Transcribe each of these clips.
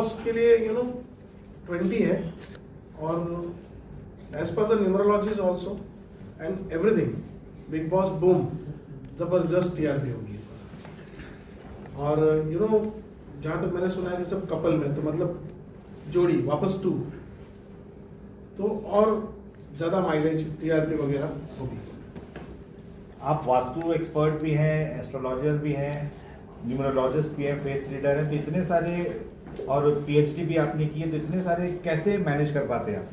Boss के लिए 20 है, और as per the numerology also and everything, Bigg Boss boom, जबरदस्त टीआरपी होगी। और जहाँ तक मैंने सुना है कि सब कपल में, तो मतलब जोड़ी वापस 2, तो और ज़्यादा माइलेज टीआरपी वगैरह होगी। आप वास्तु एक्सपर्ट भी हैं, एस्ट्रोलॉजर भी हैं, न्यूमरोलॉजिस्ट भी हैं, फेस रीडर हैं, तो इतने सारे, और पीएचडी भी आपने की है, तो इतने सारे कैसे मैनेज कर पाते हैं आप?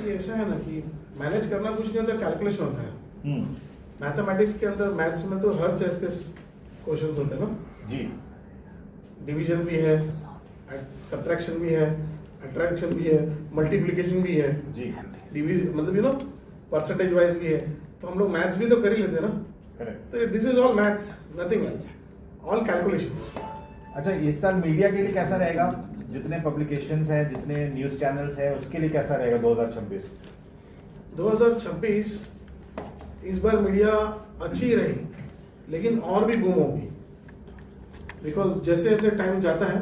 ये ऐसा है ना कि मैनेज करना कुछ नहीं होता, कैलकुलेशन होता है। मैथमेटिक्स के अंदर, मैथ्स में तो हर चीज के क्वेश्चन होते हैं ना जी। डिवीजन भी है, सब्ट्रैक्शन भी है, अट्रैक्शन भी है, मल्टीप्लिकेशन भी है जी। मतलब परसेंटेज वाइज भी है, तो हम लोग मैथ्स भी तो कर ही लेते हैं ना। करेक्ट। तो this is all maths, nothing else, all calculations. अच्छा, इस साल मीडिया के लिए कैसा रहेगा? जितने पब्लिकेशंस हैं, जितने न्यूज़ चैनल्स हैं, उसके लिए कैसा रहेगा 2026? 2026 इस बार मीडिया अच्छी रही, लेकिन और भी बूम होगी, बिकॉज जैसे जैसे टाइम जाता है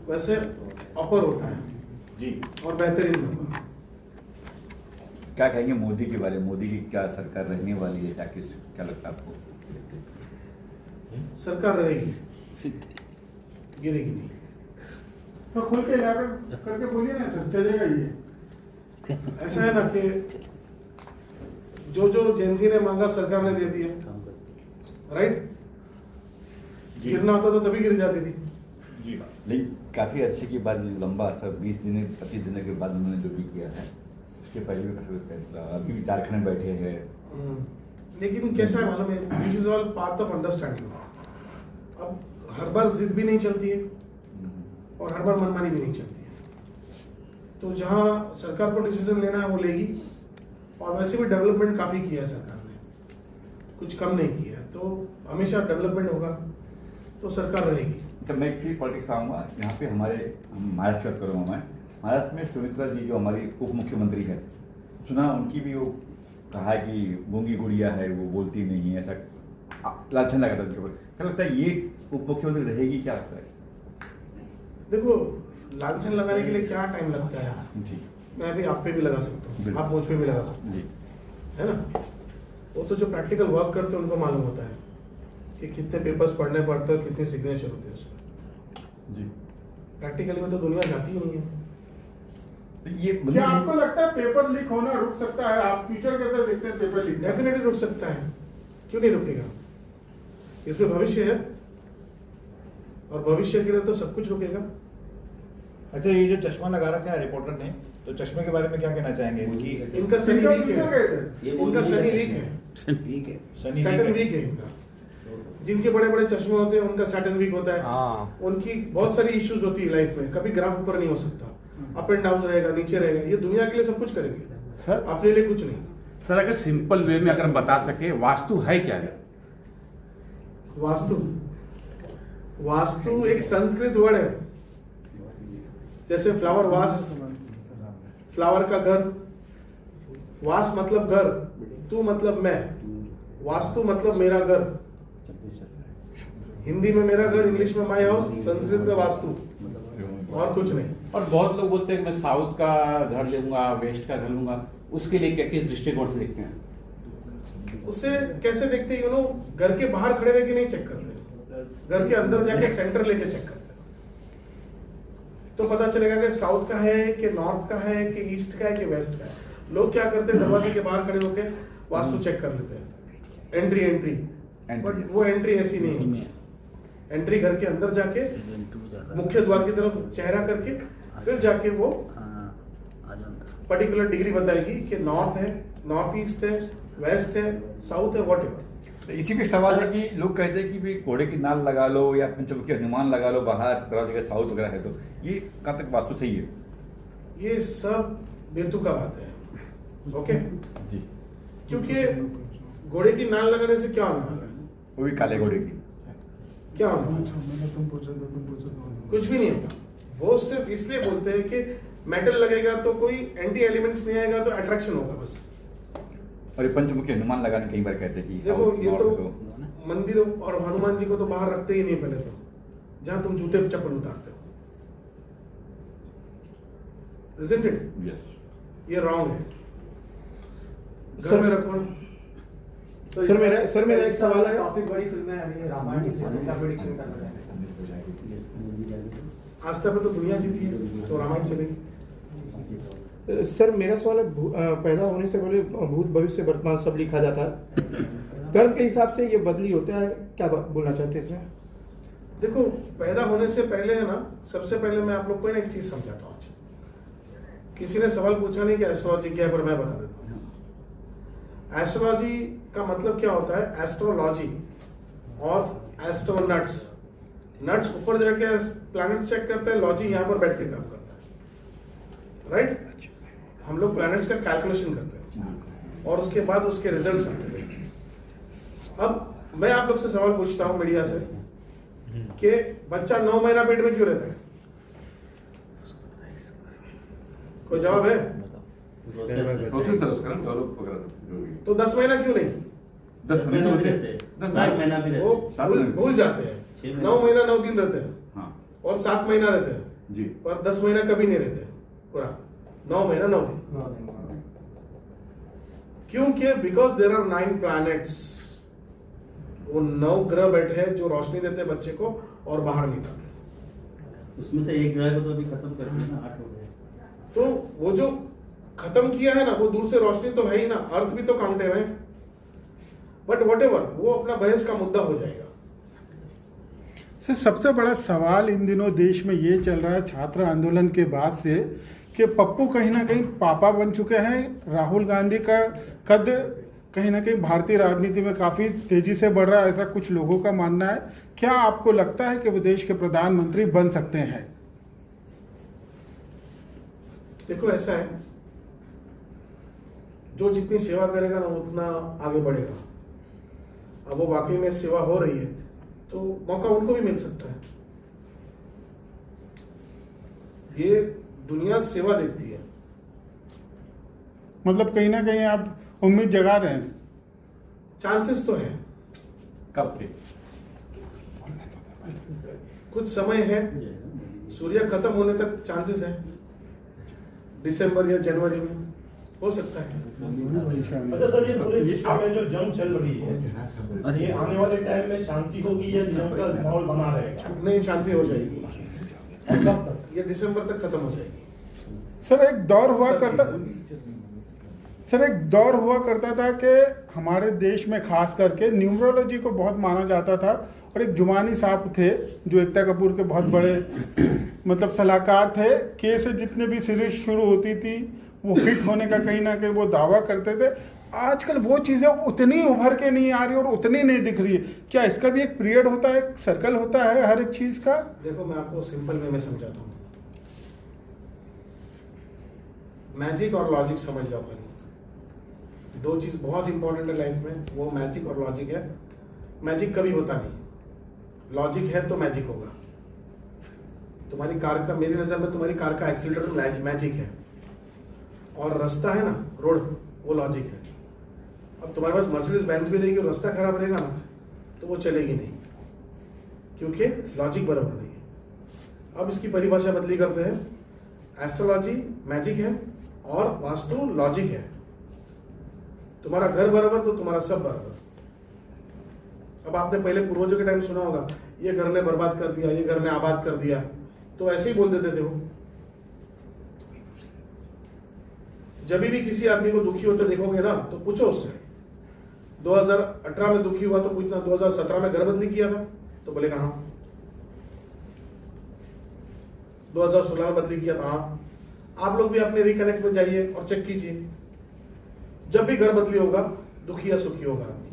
वैसे अपर होता है जी, और बेहतरीन होगा। क्या कहेंगे मोदी के बारे में? मोदी की क्या सरकार रहने वाली है? क्या लगता है आपको? सरकार रहेगी, गिरेगी नहीं। तो खुल के इलाबोरेट करके बोलिए ना सर, चलेगा ये। ऐसा है ना कि जो जो जेनजी ने मांगा सरकार ने दे दिया, राइट? गिरना होता तो तभी गिर जाती थी। जी। लेकिन काफ़ी अरसे के बाद, लंबा अर्सा, 20 दिन 25 दिनों के बाद उन्होंने जो भी किया है, उसके पहले भी कैसे फैसला, अभी भी झारखंड में बैठे हैं। लेकिन कैसा है मालूम है, this is all part of understanding. अब हर बार जिद भी नहीं चलती है और हर बार मनमानी भी नहीं चलती है, तो जहाँ सरकार को डिसीजन लेना है वो लेगी। और वैसे भी डेवलपमेंट काफ़ी किया है सरकार ने, कुछ कम नहीं किया, तो हमेशा डेवलपमेंट होगा, तो सरकार रहेगी। तो मैं एक चीज पॉलिटिक्स आऊँगा यहाँ पे, महाराष्ट्र बात करूँगा मैं। महाराष्ट्र में सुमित्रा जी जो हमारी उप मुख्यमंत्री है, सुना उनकी भी वो कहा है कि गूंगी गुड़िया है, वो बोलती नहीं है, ऐसा लालचन लगा था उनके ऊपर। क्या लगता है ये उप मुख्यमंत्री रहेगी? क्या लगता है? देखो, लालचन लगाने के लिए क्या टाइम लगता है? जी मैं भी आप पे भी लगा सकता हूँ, आप मुझ पे भी लगा सकते जी। हैं, है ना? वो तो जो प्रैक्टिकल वर्क करते हैं उनको मालूम होता है कि कितने पेपर्स पढ़ने पड़ते हैं और कितने सिग्नेचर होते हैं उसमें। जी। प्रैक्टिकली में तो दुनिया जाती ही नहीं है। तो ये क्या आपको लगता है पेपर लीक होना रुक सकता है? आप फ्यूचर कैसे देखते हैं पेपर लीक? डेफिनेटली रुक सकता है, क्यों नहीं रुकेगा? इसमें भविष्य है, और भविष्य के लिए तो सब कुछ रुकेगा। अच्छा, ये जो चश्मा लगा रखा है रिपोर्टर ने, तो चश्मे के बारे में क्या कहना चाहेंगे? इनकी इनका शनि इनका वीक फ्यूचर है, कैसे? इनका शनि वीक है, शनि सैटर्न वीक वीक है इनका। जिनके बड़े बड़े चश्मे होते हैं उनका सैटर्न वीक होता है। हाँ। उनकी बहुत सारी इश्यूज होती है लाइफ में, कभी ग्राफ ऊपर नहीं हो सकता, अप एंड डाउन रहेगा, नीचे रहेगा। ये दुनिया के लिए सब कुछ करेंगे सर, अपने लिए कुछ नहीं। सर अगर सिंपल वे में अगर बता सके, वास्तु है क्या है? वास्तु एक संस्कृत वर्ड है, जैसे फ्लावर वास, फ्लावर का घर, वास मतलब घर, तू मतलब मैं, वास्तु मतलब मेरा घर। हिंदी में मेरा घर, इंग्लिश में माय हाउस, संस्कृत में वास्तु, और कुछ नहीं। और बहुत लोग बोलते हैं कि मैं साउथ का घर लूंगा, वेस्ट का घर लूंगा, उसके लिए किस दृष्टिकोण से देखते हैं? उससे कैसे देखते हैं? घर के बाहर खड़े रह के नहीं चेक करते, घर के अंदर जाके सेंटर लेके चेक करते हैं, तो पता चलेगा कि साउथ का है कि नॉर्थ का है कि ईस्ट का है कि वेस्ट का है। लोग क्या करते हैं, दरवाजे के बाहर खड़े होके वास्तु चेक कर लेते हैं, एंट्री, बट वो एंट्री ऐसी नहीं है। एंट्री घर के अंदर जाके मुख्य द्वार की तरफ चेहरा करके फिर जाके वो पर्टिकुलर डिग्री बताएगी कि नॉर्थ है, नॉर्थ ईस्ट है, वेस्ट है, साउथ है, वॉट तो इसी पे सवाल है कि लोग कहते हैं कि भाई घोड़े की नाल लगा लो या पंचमुखी हनुमान लगा लो बाहर, जगह साउथ वगैरह है, तो ये कहाँ तक वास्तु सही है? ये सब बेतुका बात है। ओके जी। क्योंकि घोड़े की नाल लगाने से क्या होने वाला है? वो भी काले घोड़े की। क्या होने वाला है? तुम पूछो। कुछ भी नहीं होगा। वो सिर्फ इसलिए बोलते हैं कि मेटल लगेगा तो कोई एंटी एलिमेंट्स नहीं आएगा, तो अट्रैक्शन होगा बस। और ये पंचमुखी हनुमान लगाने कई बार कहते हैं कि देखो, साउथ, ये नॉर्थ तो मंदिर और हनुमान जी को तो बाहर रखते ही नहीं पहले तो, जहां तुम जूते चप्पल उतारते हो। Isn't it? यस ये रॉन्ग है। घर सर- में रखो ना। सर मेरा एक सवाल है। काफी बड़ी फिल्म है अभी रामायण की का प्रेडिक्शन करना है। आस्था पे तो दुनिया जीती है, तो रामायण चलेगी। सर मेरा सवाल है पैदा होने से पहले भूत भविष्य वर्तमान सब लिखा जाता है, कर्म के हिसाब से ये बदली होता है, क्या बोलना चाहते हैं इसमें? देखो, पैदा होने से पहले है ना, सबसे पहले मैं आप लोग को ना एक चीज समझाता हूँ। किसी ने सवाल पूछा नहीं कि एस्ट्रोलॉजी क्या है, पर मैं बता देता हूँ। एस्ट्रोलॉजी का मतलब क्या होता है? एस्ट्रोलॉजी और एस्ट्रोनट्स। नट्स ऊपर जाके प्लैनेट चेक करता है, लॉजी यहाँ पर बैठ के काम करता है, राइट? हम लोग प्लैनेट्स का कैलकुलेशन करते हैं और उसके बाद उसके रिजल्ट्स आते हैं। अब मैं आप लोग से सवाल पूछता हूँ मीडिया से कि बच्चा 9 महीना पेट में क्यों रहता है? कोई जवाब है? प्रोसेस है उसका डेवलप वगैरह जो भी तो 10 महीना क्यों नहीं? 10 महीने भी रहते हैं, 7 महीना भी वो रहते भूल जाते हैं। 9 महीना 9 दिन रहते हैं हाँ और 7 महीना रहते हैं, जी पर 10 महीना कभी नहीं रहते पूरा। 9 महीना 9 दिन। क्योंकि बिकॉज देयर आर 9 प्लैनेट्स। वो 9 ग्रह बैठे हैं जो रोशनी देते हैं बच्चे को और बाहर निकालते हैं। उसमें से एक ग्रह को तो अभी खत्म कर दिया ना, 8 हो गए। तो वो जो खत्म किया है ना, वो दूर से रोशनी तो है ही ना, अर्थ भी तो काउंटेड है। बट व्हाटएवर, वो अपना बहस का मुद्दा हो जाएगा। सर सबसे बड़ा सवाल इन दिनों देश में ये चल रहा है छात्र आंदोलन के बाद से कि पप्पू कहीं ना कहीं पापा बन चुके हैं। राहुल गांधी का कद कहीं ना कहीं भारतीय राजनीति में काफ़ी तेजी से बढ़ रहा है, ऐसा कुछ लोगों का मानना है। क्या आपको लगता है कि वो देश के प्रधानमंत्री बन सकते हैं? देखो, ऐसा है, जो जितनी सेवा करेगा ना उतना आगे बढ़ेगा। अब वो वाकई में सेवा हो रही है तो मौका उनको भी मिल सकता है। ये दुनिया सेवा देखती है। मतलब कहीं ना कहीं आप उम्मीद जगा रहे हैं? चांसेस तो है, कब के कुछ समय है, सूर्य खत्म होने तक चांसेस है, दिसंबर या जनवरी में हो सकता है। अच्छा सर, ये पूरे विश्व में जो जंग चल रही है, ये आने वाले टाइम में शांति होगी या जंग का माहौल बना रहेगा? नहीं, शांति हो जाएगी। कब तक? ये दिसंबर तक खत्म हो जाएगी। सर एक दौर हुआ करता था कि हमारे देश में खास करके न्यूमरोलॉजी को बहुत माना जाता था, और एक जुमानी साहब थे जो एकता कपूर के बहुत बड़े मतलब सलाहकार थे। के से जितने भी सीरीज शुरू होती थी वो हिट होने का कहीं ना कहीं वो दावा करते थे। आजकल वो चीज़ें उतनी उभर के नहीं आ रही और उतनी नहीं दिख रही है। क्या इसका भी एक पीरियड होता है, एक सर्कल होता है हर एक चीज़ का? देखो, मैं आपको सिंपल वे में समझाता हूँ। मैजिक और लॉजिक समझ जाओ पहले। दो चीज बहुत इंपॉर्टेंट है लाइफ में, वो मैजिक और लॉजिक है। मैजिक कभी होता नहीं, लॉजिक है तो मैजिक होगा। तुम्हारी कार का, मेरी नजर में तुम्हारी कार का एक्सीलरेटर मैजिक है, और रास्ता है ना, रोड, वो लॉजिक है। अब तुम्हारे पास मर्सिडीज बेंज भी रहेगी और रास्ता खराब रहेगा ना, तो वो चलेगी नहीं, क्योंकि लॉजिक बराबर नहीं है। अब इसकी परिभाषा बदली करते हैं। एस्ट्रोलॉजी मैजिक है और वास्तु लॉजिक है। तुम्हारा घर बराबर तो तुम्हारा सब बराबर। अब आपने पहले पूर्वजों के टाइम सुना होगा, ये घर ने बर्बाद कर दिया, ये घर ने आबाद कर दिया, तो ऐसे ही बोल देते थे वो। जब भी किसी आदमी को दुखी होते देखोगे ना, तो पूछो उससे 2018 में दुखी हुआ तो पूछना 2017 में घर बदली किया था, तो बोलेगा हाँ। 2016 में बदली किया था, हाँ। आप लोग भी अपने रिकनेक्ट में जाइए और चेक कीजिए, जब भी घर बदली होगा दुखी या सुखी होगा आदमी।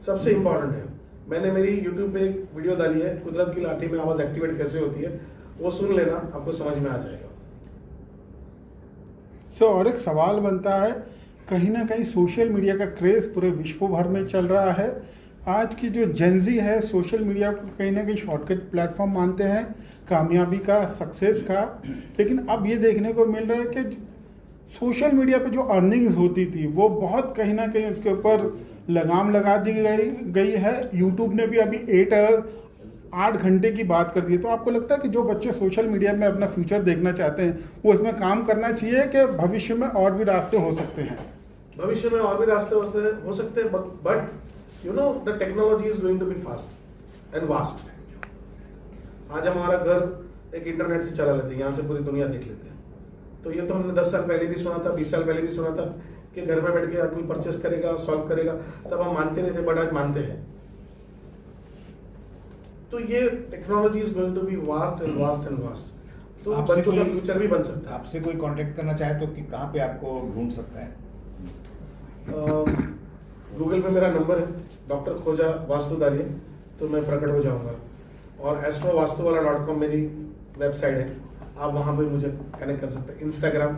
सबसे इंपॉर्टेंट है, मैंने मेरी YouTube पे एक वीडियो डाली है, कुदरत की लाठी में आवाज एक्टिवेट कैसे होती है, वो सुन लेना, आपको समझ में आ जाएगा। सो और एक सवाल बनता है, कहीं ना कहीं सोशल मीडिया का क्रेज पूरे विश्व भर में चल रहा है। आज की जो जेनजी है सोशल मीडिया को कहीं ना कहीं शॉर्टकट प्लेटफॉर्म मानते हैं कामयाबी का, सक्सेस का। लेकिन अब ये देखने को मिल रहा है कि सोशल मीडिया पे जो अर्निंग्स होती थी वो बहुत कहीं ना कहीं उसके ऊपर लगाम लगा दी गई है। यूट्यूब ने भी अभी 8 घंटे की बात कर दी, तो आपको लगता है कि जो बच्चे सोशल मीडिया में अपना फ्यूचर देखना चाहते हैं वो इसमें काम करना चाहिए कि भविष्य में और भी रास्ते हो सकते हैं? भविष्य में और भी रास्ते हो सकते हैं, but you know the technology is going to be fast and vast. आज हमारा घर एक इंटरनेट से चला लेते हैं, यहाँ से पूरी दुनिया देख लेते हैं। तो ये तो हमने 10 साल पहले भी सुना था, 20 साल पहले भी सुना था कि घर में बैठ के आदमी परचेस करेगा, सॉल्व करेगा, तब हम मानते नहीं थे, बट आज मानते हैं। तो ये technology is going to be vast and vast and vast. तो आपसे बच्चों का कोई- फ्यूचर भी बन सकता है। आपसे कोई कांटेक्ट करना चाहे तो कि कहाँ पे आपको ढूंढ सकता है? गूगल पे मेरा नंबर है, डॉक्टर खोजा वास्तु डालिए तो मैं प्रकट हो जाऊंगा। और astrovastuwala.com मेरी वेबसाइट है, आप वहां पे मुझे कनेक्ट कर सकते हैं। इंस्टाग्राम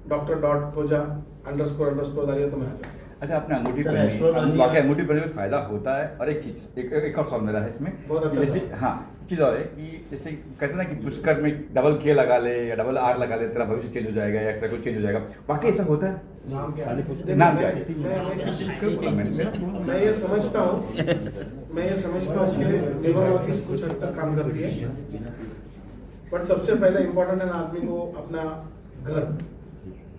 dr.khoja__ डालिए तो मैं आ जाऊंगा। अच्छा, आपने अंगूठी सर, पहनी, एस्ट्रोलॉजी- वाकई अंगूठी पहनने में फायदा होता है। और एक चीज, एक और सवाल मेरा है इसमें, बहुत अच्छा जैसे सवाल। हाँ चीज और है कि जैसे कहते हैं ना कि पुष्कर में डबल के लगा ले या डबल आर लगा ले, तेरा भविष्य चेंज हो जाएगा या तेरा कुछ चेंज हो जाएगा, वाकई ऐसा होता है? नाम क्या है? देखिए, नाम क्या है? मैं ये समझता हूँ कि न्यूरोलॉजिस्ट कुछ हद तक काम करती है, बट सबसे पहले इम्पोर्टेंट है ना आदमी को अपना घर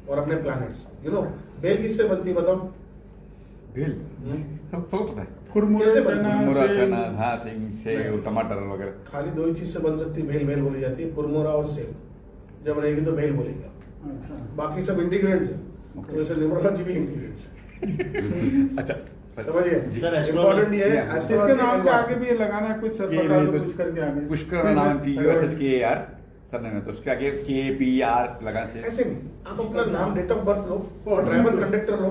और अपने प्लैनेट्स। यू नो बेल किससे बनती है बताओ? भेल सबको पता है, कुरमुरे, कैसे बनती चना, है? मुरा, सेब। चना, हाँ, सेव, टमाटर वगैरह। खाली 2 ही चीज से बन सकती है भेल। भेल बोली जाती है कुरमुरा और सेब, जब रहेगी तो भेल बोलेगा। अच्छा। बाकी सब इंटीग्रेंट्स है, तो वैसे न्यूमरोलॉजी भी इंटीग्रेंट्स है। अच्छा, समझिए सर, इम्पोर्टेंट ये है Yeah. इसके नाम के आगे भी ये लगाना है कुछ, सर के बता भी दो तो कुछ करके आगे। पुष्कर में नाम की USSKAR सर ने, तो उसके आगे KPR लगाना चाहिए। ऐसे नहीं, आप अपना नाम, डेट ऑफ बर्थ लो और ड्राइवर कंडक्टर लो,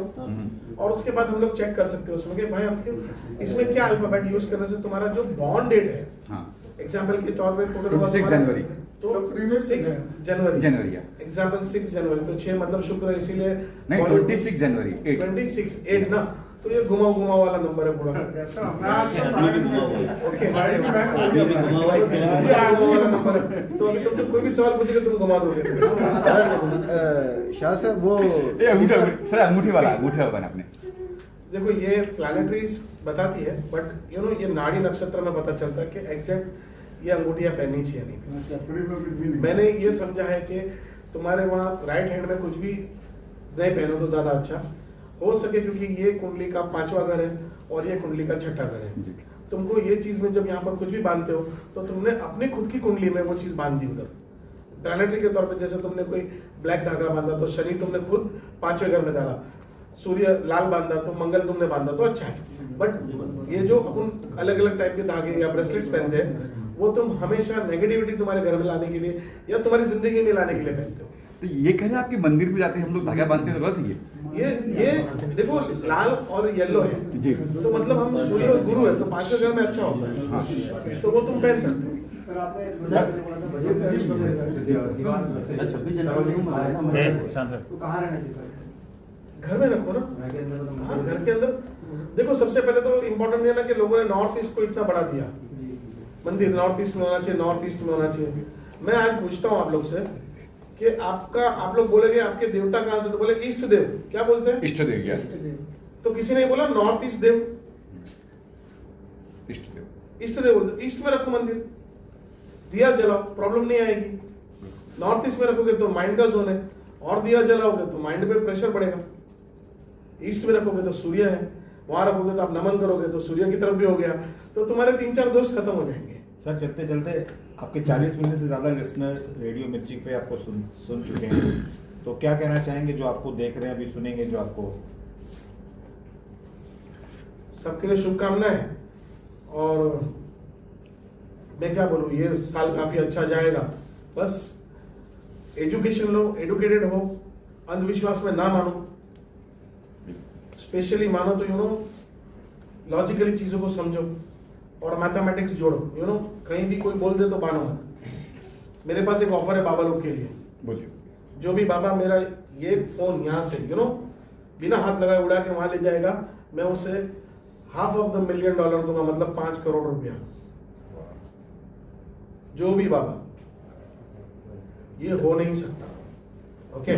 और उसके बाद हम लोग चेक कर सकते हैं उसमें कि भाई आपके इसमें क्या अल्फाबेट यूज करने से तुम्हारा जो बॉर्न डेट है, हाँ, एग्जाम्पल के तौर पे टोटल 26 जनवरी। तो सब free में 6 जनवरी जनवरी, या एग्जाम्पल 6 जनवरी, तो 6 मतलब शुक्र, इसीलिए नहीं, 26 जनवरी 8। 26 8 ना, तो ये घुमा वाला नंबर है पूरा। ओके, ये भी घुमा हुआ इसके अलावा- ये घुमा वाला नंबर है। तो अभी तुमसे कोई भी सवाल पूछेगा तुम घुमा दोगे। शाह साहब वो ये अंगूठा, सर अंगूठी वाला बताना आपने। देखो ये प्लैनेटरीज बताती है, बट यू नो ये नाड़ी नक्षत्र में पता चलता है कि एग्जैक्ट ये अंगूठियां पहननी चाहिए नहीं। मैंने ये समझा है कि तुम्हारे वहाँ राइट हैंड में कुछ भी नहीं पहनो तो ज्यादा अच्छा हो सके, क्योंकि ये कुंडली का 5वां घर है और ये कुंडली का 6ठा घर है। जी। तुमको ये चीज में जब यहाँ पर कुछ भी बांधते हो तो तुमने अपनी खुद की कुंडली में वो चीज बांध दी उधर। प्लैनेटरी के तौर पे जैसे तुमने कोई ब्लैक धागा बांधा तो शनि तुमने खुद 5वें घर में डाला, सूर्य लाल बांधा तो मंगल तुमने बांधा तो अच्छा है। बट ये जो अपन अलग अलग टाइप के धागे या ब्रेसलेट्स पहनते हैं वो तुम हमेशा नेगेटिविटी तुम्हारे घर में लाने के लिए या तुम्हारी जिंदगी में लाने के लिए पहनते हो। तो ये कह रहे हैं आपके मंदिर में जाते हैं हम लोग धागा बांधते हैं, तो गलत है ये? ये देखो लाल और येलो है जी। तो मतलब हम सूर्य और गुरु है तो 5वें घर में अच्छा होता है, तो वो तुम पहन सकते हो। सर आपने दीवार 26 जनवरी को मनाया ना, तो कहाँ रहना चाहिए सर? घर में रखो ना। घर के अंदर तो हाँ, घर के अंदर देखो सबसे पहले तो इम्पोर्टेंट ये ना कि लोगों ने नॉर्थ ईस्ट को इतना बढ़ा दिया, मंदिर नॉर्थ ईस्ट में होना चाहिए, नॉर्थ ईस्ट में होना चाहिए। मैं आज पूछता हूँ आप लोग से कि आप लोग बोलेंगे आपके देवता कहाँ से, तो बोले इष्ट देव। क्या बोलते हैं? इष्ट देव क्या? तो किसी ने बोला नॉर्थ ईस्ट देव, इष्ट देव। इष्ट देव बोलते, ईस्ट में रखो मंदिर, दिया जलाओ, प्रॉब्लम नहीं आएगी। नॉर्थ ईस्ट में रखोगे तो माइंड का जोन है, और दिया जलाओगे तो माइंड पे प्रेशर बढ़ेगा। ईस्ट में रखोगे तो सूर्य है, वहां रखोगे तो आप नमन करोगे तो सूर्य की तरफ भी हो गया, तो तुम्हारे 3-4 दोष खत्म हो जाएंगे। सर चलते चलते आपके 40 मिलियन से ज्यादा लिसनर्स रेडियो मिर्ची पे आपको सुन चुके हैं, तो क्या कहना चाहेंगे जो आपको देख रहे हैं, अभी सुनेंगे जो आपको? सबके लिए शुभकामनाएं, और मैं क्या बोलूं, ये साल काफी अच्छा जाएगा। बस एजुकेशन लो, एडुकेटेड हो, अंधविश्वास में ना मानो, स्पेशली मानो तो यू नो लॉजिकली चीजों को समझो और मैथमेटिक्स जोड़ो। यू नो कहीं भी कोई बोल दे तो मानो मत। मेरे पास एक ऑफर है बाबा लोग के लिए। बोलिए। जो भी बाबा मेरा ये फोन यहाँ से यू नो बिना हाथ लगाए उड़ा के वहां ले जाएगा, मैं उसे $500 million दूंगा, मतलब 5 करोड़ रुपया। जो भी बाबा, ये हो नहीं सकता। ओके,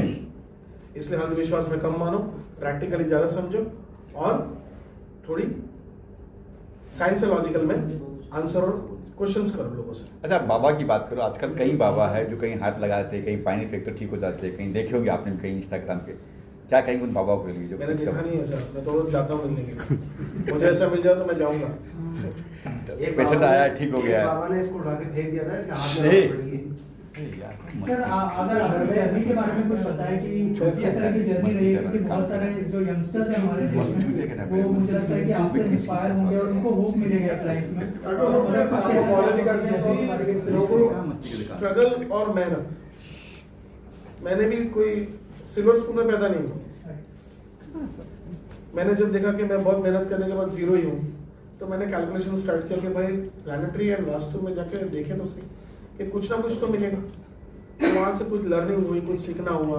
इसलिए अंधविश्वास में कम मानो, प्रैक्टिकली ज्यादा समझो, और थोड़ी साइंस लॉजिकल में आंसर और क्वेश्चंस करो लोगों से। अच्छा, बाबा की बात करो, आजकल कई बाबा है जो कहीं हाथ लगाते हैं, कहीं पानी फेंकते ठीक हो जाते हैं, कहीं देखे होंगे आपने कहीं इंस्टाग्राम पे, क्या कहीं उन बाबाओं के लिए जो मैंने देखा नहीं है सर, मैं तो रोज जाता हूँ मिलने के लिए, मुझे ऐसा मिल जाए तो मैं जाऊँगा। पेशेंट आया ठीक हो गया है। बाबा ने इसको उठा के फेंक दिया था, इसके हाथ में नहीं। आग पड़ी है। सर अगर जर्नी के बारे में कुछ बताएं कि किस तरह की जर्नी रही है, क्योंकि बहुत सारे जो यंगस्टर्स हैं हमारे देश में वो मुझे लगता है कि आपसे इंस्पायर होंगे और उनको होप मिलेगा लाइफ में। स्ट्रगल और मेहनत, मैंने भी कोई सिल्वर स्पून में पैदा नहीं हुआ। मैंने जब देखा कि मैं बहुत मेहनत करने के बाद जीरो ही हूँ, तो मैंने कैलकुलेशन स्टार्ट किया कि भाई प्लानिटरी एंड वास्तु में जाके देखें तो सही कि कुछ ना कुछ तो मिलेगा। तो वहाँ से कुछ लर्निंग हुई, कुछ सीखना हुआ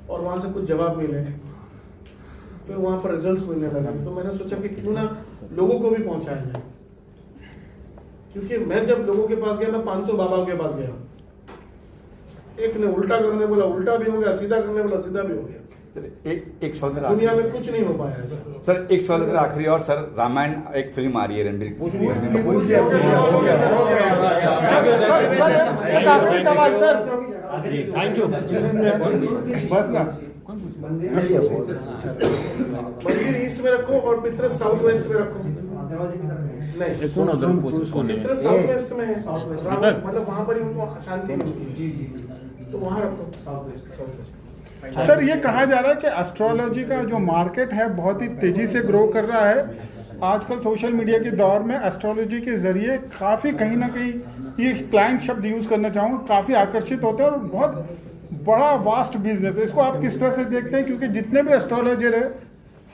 और वहाँ से कुछ जवाब मिले, फिर वहाँ पर रिजल्ट्स मिलने लगे। तो मैंने सोचा कि क्यों ना लोगों को भी पहुँचाया जाए, क्योंकि मैं जब लोगों के पास गया, मैं 500 बाबा के पास गया, एक ने उल्टा करने बोला उल्टा भी हो गया, सीधा करने बोला सीधा भी हो गया। एक सवाल मेरा दुनिया में कुछ नहीं हो पाया ऐसा। सर, एक सवाल मेरा आखिरी, और सर रामायण एक फिल्म आ रही है रणबीर एक आखिरी सवाल सर, थैंक यू। बस ना, मंदिर ईस्ट में रखो और पितर साउथ वेस्ट में रखो। नहीं, पितर साउथ वेस्ट में है, मतलब वहां पर ही उनको शांति मिलती है, तो वहां रखो साउथ वेस्ट। सर ये कहा जा रहा है कि एस्ट्रोलॉजी का जो मार्केट है बहुत ही तेजी से ग्रो कर रहा है। आजकल सोशल मीडिया के दौर में एस्ट्रोलॉजी के जरिए काफ़ी कहीं ना कहीं, ये क्लाइंट शब्द यूज़ करना चाहूँगा, काफ़ी आकर्षित होते हैं और बहुत बड़ा वास्ट बिजनेस है। इसको आप किस तरह से देखते हैं, क्योंकि जितने भी एस्ट्रोलॉजर है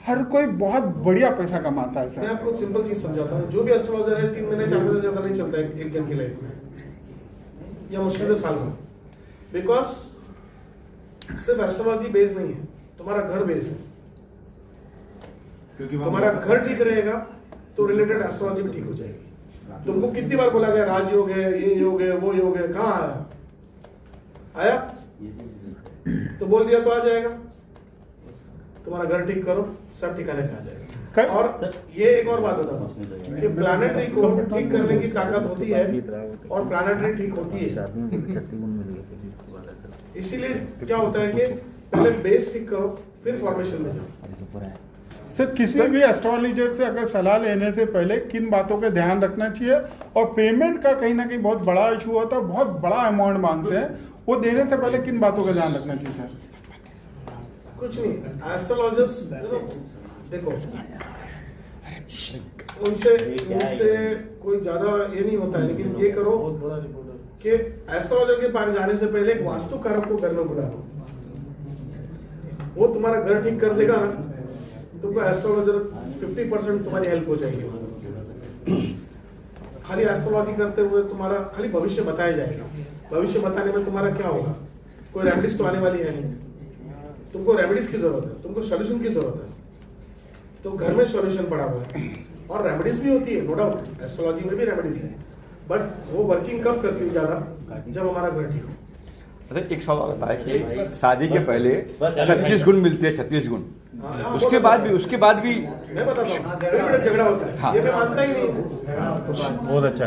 हर कोई बहुत बढ़िया पैसा कमाता है मैं सर। आपको सिंपल चीज समझाता हूँ, जो भी एस्ट्रोलॉजर है 3 महीने 4 महीने से ज्यादा नहीं चलता है एक जन की लाइफ में, या मुश्किल से साल में। बिकॉज सिर्फ एस्ट्रोलॉजी बेस नहीं है, तुम्हारा घर बेस है। क्योंकि तुम्हारा घर ठीक रहेगा तो रिलेटेड एस्ट्रोलॉजी भी ठीक हो जाएगी। तुमको कितनी बार बोला गया राजयोग है, ये योग है, वो योग है, कहाँ आया? तो बोल दिया तो आ जाएगा। तुम्हारा घर ठीक करो, सब ठिकाने पे आ जाएगा। और ये एक और बात बताता हूँ कि प्लैनेटरी को ठीक करने की ताकत होती है और प्लैनेटरी ठीक होती है। इसीलिए क्या होता है कि पहले बेस ठीक करो, फिर फॉर्मेशन में जाओ। सर किसी भी एस्ट्रोलॉजर से अगर सलाह लेने से पहले किन बातों का ध्यान रखना चाहिए, और पेमेंट का कहीं ना कहीं बहुत बड़ा इशू होता है, बहुत बड़ा अमाउंट मांगते हैं, वो देने से पहले किन बातों का ध्यान रखना चाहिए सर? कुछ नहीं, एस्ट्रोलॉजर्स देखो, उनसे कोई ज्यादा ये नहीं होता है, लेकिन ये करो कि एस्ट्रोलॉजर के पास जाने से पहले एक वास्तुकारक को घर में बुला लो। वो तुम्हारा घर ठीक कर देगा ना, तुमको एस्ट्रोलॉजर 50% तुम्हारी हेल्प हो जाएगी। खाली एस्ट्रोलॉजी करते हुए तुम्हारा खाली भविष्य बताया जाएगा, भविष्य बताने में तुम्हारा क्या होगा? कोई रेमेडीज तो आने वाली है नहीं। तुमको रेमेडीज की जरूरत है, तुमको सोल्यूशन की जरूरत है, तो घर में सोल्यूशन पड़ा हुआ है। और रेमेडीज भी होती है, नो डाउट, एस्ट्रोलॉजी में भी रेमेडीज है, बट वो वर्किंग कब करती है ज्यादा? जब हमारा घर ठीक हो। अच्छा, एक सवाल ऐसा है कि शादी के पहले 36 गुण मिलते हैं, 36 गुण, उसके बाद भी मैं बताता हूँ, बड़ा झगड़ा होता है। हाँ। ये मैं मानता ही नहीं। बहुत अच्छा।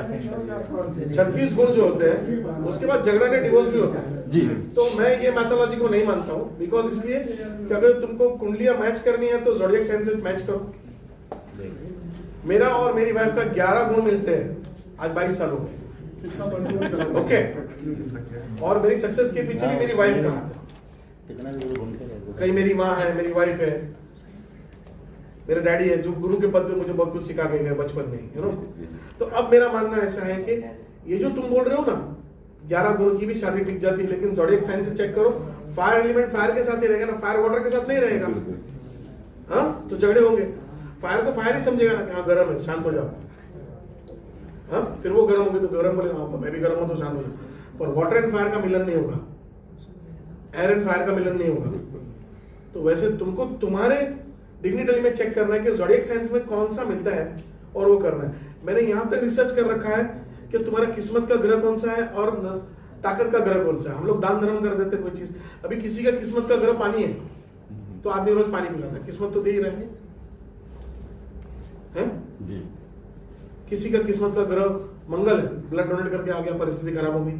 36 गुण जो होते हैं, उसके बाद झगड़ा ने डिवोर्स भी होता है जी। तो मैं ये मैथोलॉजी को नहीं मानता हूँ, बिकॉज इसलिए कि अगर तुमको कुंडलियां मैच करनी है तो ज़ोडिएक साइन से मैच करो। मेरा और मेरी वाइफ का 11 गुण मिलते हैं, आज 22 साल हो गए। ओके, और मेरी सक्सेस के पीछे भी मेरी वाइफ का हाथ है। कहीं मेरी माँ है, मेरी वाइफ है, मेरे डैडी है जो गुरु के पद पे मुझे बहुत कुछ सिखा के गए बचपन में, यू नो। तो अब मेरा मानना ऐसा है कि ये जो तुम बोल रहे हो ना, 11 गुण की भी शादी टिक जाती है, लेकिन ज़ोडिएक साइन से चेक करो, फायर एलिमेंट फायर के साथ ही रहेगा ना, फायर वाटर के साथ नहीं रहेगा। हाँ, तो झगड़े होंगे। फायर को फायर ही समझेगा ना कि हाँ गर्म है, शांत हो जाओ। हाँ, फिर वो गर्म हो गए तो गर्म बोलेगा, हाँ मैं भी गर्म हूं तो शांत हो जाओ। पर वाटर एंड फायर का मिलन नहीं होगा, एयर एंड फायर का मिलन नहीं होगा। तो वैसे तुमको तुम्हारे डिग्निटली में चेक करना है कि ज़ोडिएक साइंस में कौन सा मिलता है और वो करना है। मैंने यहाँ तक रिसर्च कर रखा है कि तुम्हारा किस्मत का ग्रह कौन सा है और ताकत का ग्रह कौन सा है। हम लोग दान धर्म कर देते कोई चीज, अभी किसी का किस्मत का ग्रह पानी है तो आदमी रोज पानी पिलाता है, किस्मत तो दे ही रहे हैं। किसी का किस्मत का ग्रह मंगल है, ब्लड डोनेट करके आ गया, परिस्थिति खराब हो गई।